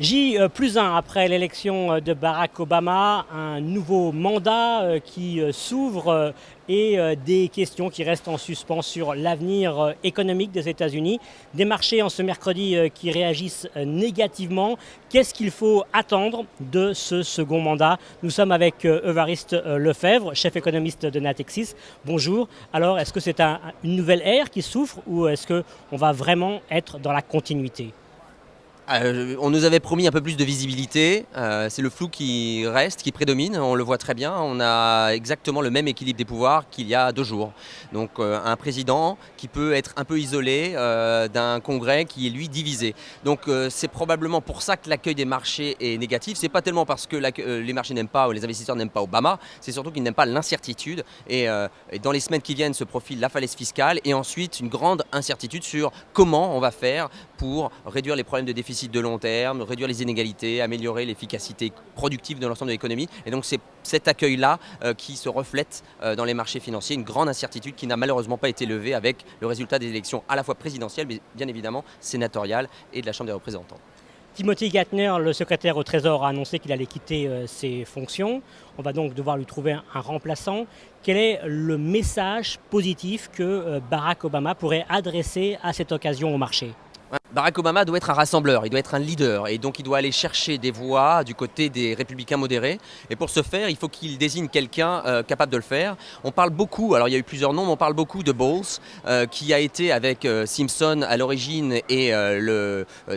J+1 après l'élection de Barack Obama, un nouveau mandat qui s'ouvre et des questions qui restent en suspens sur l'avenir économique des États-Unis. Des marchés en ce mercredi qui réagissent négativement. Qu'est-ce qu'il faut attendre de ce second mandat? Nous sommes avec Évariste Lefebvre, chef économiste de Natixis. Bonjour. Alors, est-ce que c'est une nouvelle ère qui s'ouvre ou est-ce qu'on va vraiment être dans la continuité? On nous avait promis un peu plus de visibilité, c'est le flou qui reste, qui prédomine, on le voit très bien, on a exactement le même équilibre des pouvoirs qu'il y a 2 jours. Donc un président qui peut être un peu isolé d'un congrès qui est lui divisé. Donc c'est probablement pour ça que l'accueil des marchés est négatif, c'est pas tellement parce que les marchés n'aiment pas ou les investisseurs n'aiment pas Obama, c'est surtout qu'ils n'aiment pas l'incertitude et dans les semaines qui viennent se profile la falaise fiscale et ensuite une grande incertitude sur comment on va faire pour réduire les problèmes de déficit de long terme, réduire les inégalités, améliorer l'efficacité productive de l'ensemble de l'économie. Et donc c'est cet accueil-là qui se reflète dans les marchés financiers, une grande incertitude qui n'a malheureusement pas été levée avec le résultat des élections à la fois présidentielles, mais bien évidemment sénatoriales et de la Chambre des représentants. Timothy Geithner, le secrétaire au Trésor, a annoncé qu'il allait quitter ses fonctions. On va donc devoir lui trouver un remplaçant. Quel est le message positif que Barack Obama pourrait adresser à cette occasion au marché? Barack Obama doit être un rassembleur, il doit être un leader et donc il doit aller chercher des voix du côté des républicains modérés et pour ce faire il faut qu'il désigne quelqu'un capable de le faire. On parle beaucoup, alors il y a eu plusieurs noms, mais on parle beaucoup de Bowles qui a été avec Simpson à l'origine et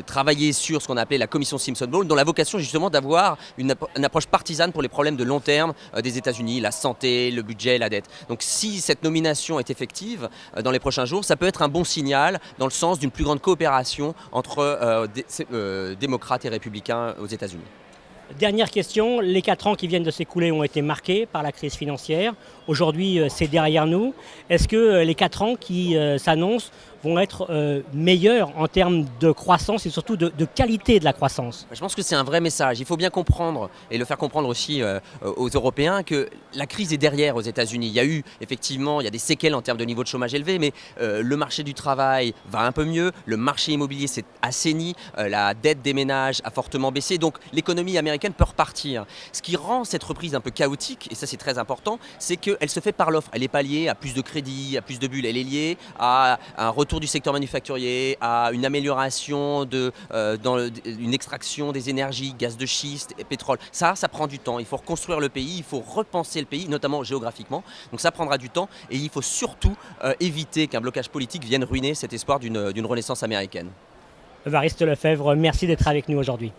travaillé sur ce qu'on a appelé la commission Simpson-Bowles dont la vocation justement d'avoir une approche partisane pour les problèmes de long terme des États-Unis, la santé, le budget, la dette. Donc si cette nomination est effective dans les prochains jours, ça peut être un bon signal dans le sens d'une plus grande coopération entre démocrates et républicains aux États-Unis. Dernière question, les 4 ans qui viennent de s'écouler ont été marqués par la crise financière. Aujourd'hui, c'est derrière nous. Est-ce que les 4 ans qui s'annoncent vont être meilleurs en termes de croissance et surtout de qualité de la croissance? Je pense que c'est un vrai message. Il faut bien comprendre et le faire comprendre aussi aux Européens que la crise est derrière aux États-Unis. Il y a eu effectivement, il y a des séquelles en termes de niveau de chômage élevé, mais le marché du travail va un peu mieux, le marché immobilier s'est assaini, la dette des ménages a fortement baissé, donc l'économie américaine peut repartir. Ce qui rend cette reprise un peu chaotique, et ça c'est très important, c'est qu'elle se fait par l'offre. Elle n'est pas liée à plus de crédits, à plus de bulles, elle est liée à un retour du secteur manufacturier, à une amélioration dans une extraction des énergies, gaz de schiste et pétrole. Ça prend du temps. Il faut reconstruire le pays, il faut repenser le pays, notamment géographiquement. Donc ça prendra du temps et il faut surtout éviter qu'un blocage politique vienne ruiner cet espoir d'une renaissance américaine. Évariste Lefebvre, merci d'être avec nous aujourd'hui.